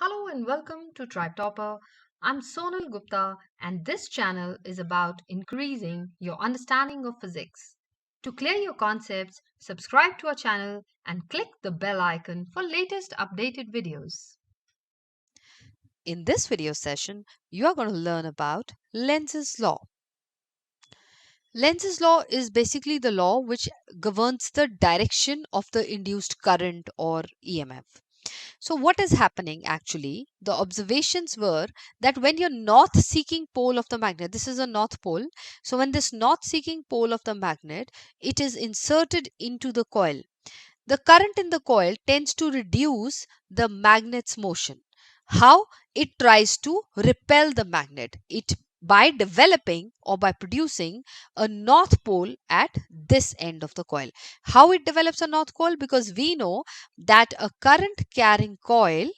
Hello and welcome to Tribetopper. I'm Sonal Gupta, and this channel is about increasing your understanding of physics. To clear your concepts, subscribe to our channel and click the bell icon for latest updated videos. In this video session, you are going to learn about Lenz's law. Lenz's law is basically the law which governs the direction of the induced current or EMF. So what is happening actually? The observations were that when your north seeking pole of the magnet, this is a north pole. So when this north seeking pole of the magnet, it is inserted into the coil. The current in the coil tends to reduce the magnet's motion. How? It tries to repel the magnet. It by developing or by producing a north pole at this end of the coil. How it develops a north pole? Because we know that a current carrying coil,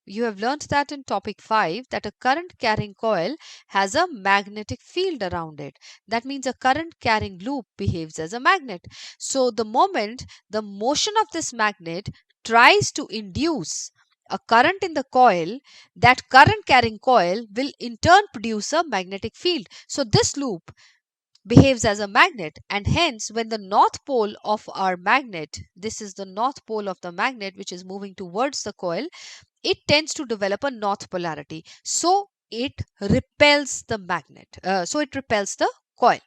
you have learnt that in topic 5, that a current carrying coil has a magnetic field around it. That means a current carrying loop behaves as a magnet. So the moment the motion of this magnet tries to induce a current in the coil, that current carrying coil will in turn produce a magnetic field. So this loop behaves as a magnet, and hence when the north pole of our magnet, this is the north pole of the magnet which is moving towards the coil, it tends to develop a north polarity. So it repels the magnet. So it repels the coil.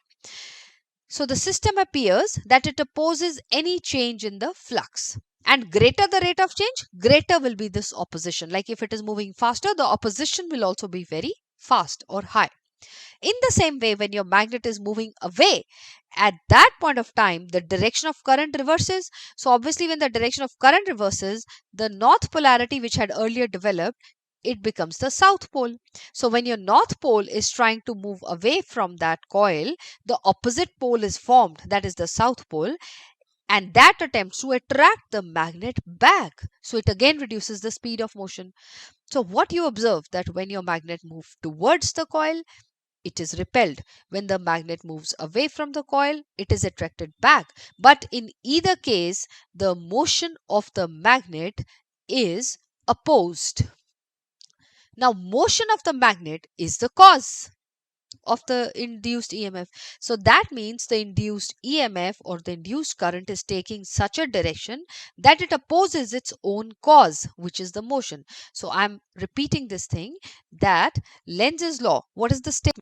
So the system appears that it opposes any change in the flux. And greater the rate of change, greater will be this opposition. Like if it is moving faster, the opposition will also be very fast or high. In the same way, when your magnet is moving away, at that point of time, the direction of current reverses. So obviously, when the direction of current reverses, the north polarity which had earlier developed, it becomes the south pole. So when your north pole is trying to move away from that coil, the opposite pole is formed, that is the south pole, and that attempts to attract the magnet back. So it again reduces the speed of motion. So what you observe, that when your magnet moves towards the coil, it is repelled. When the magnet moves away from the coil, it is attracted back. But in either case, the motion of the magnet is opposed. Now, motion of the magnet is the cause of the induced EMF. So that means the induced EMF or the induced current is taking such a direction that it opposes its own cause, which is the motion. So I'm repeating this thing, that Lenz's law, what is the statement?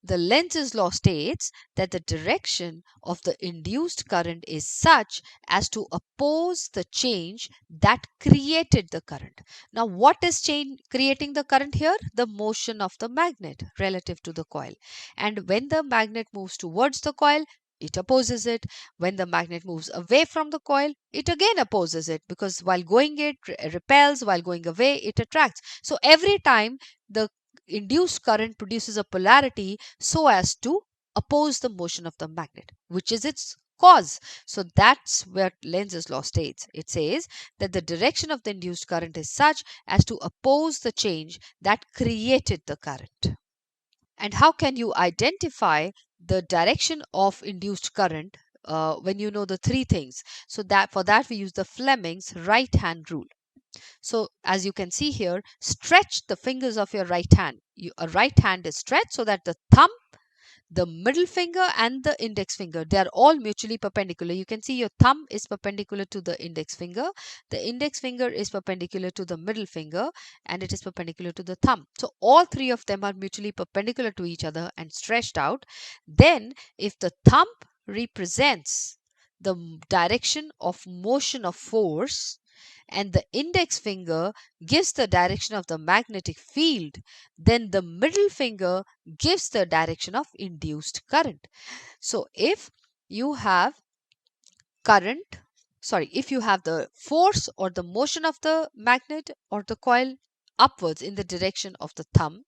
The Lenz's law states that the direction of the induced current is such as to oppose the change that created the current. Now, what is creating the current here? The motion of the magnet relative to the coil. And when the magnet moves towards the coil, it opposes it. When the magnet moves away from the coil, it again opposes it, because while going it repels, while going away it attracts. So every time the induced current produces a polarity so as to oppose the motion of the magnet, which is its cause. So that's where Lenz's law states. It says that the direction of the induced current is such as to oppose the change that created the current. And how can you identify the direction of induced current when you know the three things? So that for that we use the Fleming's right hand rule. So as you can see here, stretch the fingers of your right hand. A right hand is stretched so that the thumb, the middle finger and the index finger, they are all mutually perpendicular. You can see your thumb is perpendicular to the index finger. The index finger is perpendicular to the middle finger and it is perpendicular to the thumb. So all three of them are mutually perpendicular to each other and stretched out. Then if the thumb represents the direction of motion of force, and the index finger gives the direction of the magnetic field, then the middle finger gives the direction of induced current. So if you have if you have the force or the motion of the magnet or the coil upwards in the direction of the thumb,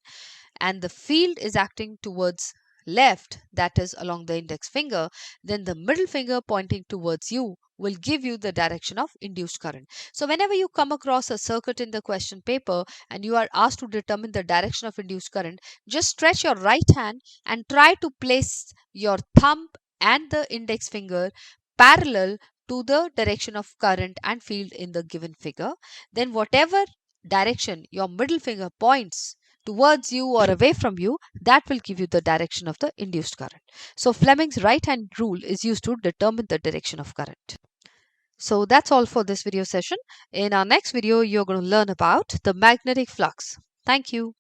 and the field is acting towards left, that is along the index finger, then the middle finger pointing towards you will give you the direction of induced current. So whenever you come across a circuit in the question paper and you are asked to determine the direction of induced current, just stretch your right hand and try to place your thumb and the index finger parallel to the direction of current and field in the given figure. Then whatever direction your middle finger points towards you or away from you, that will give you the direction of the induced current. So Fleming's right hand rule is used to determine the direction of current. So that's all for this video session. In our next video, you're going to learn about the magnetic flux. Thank you.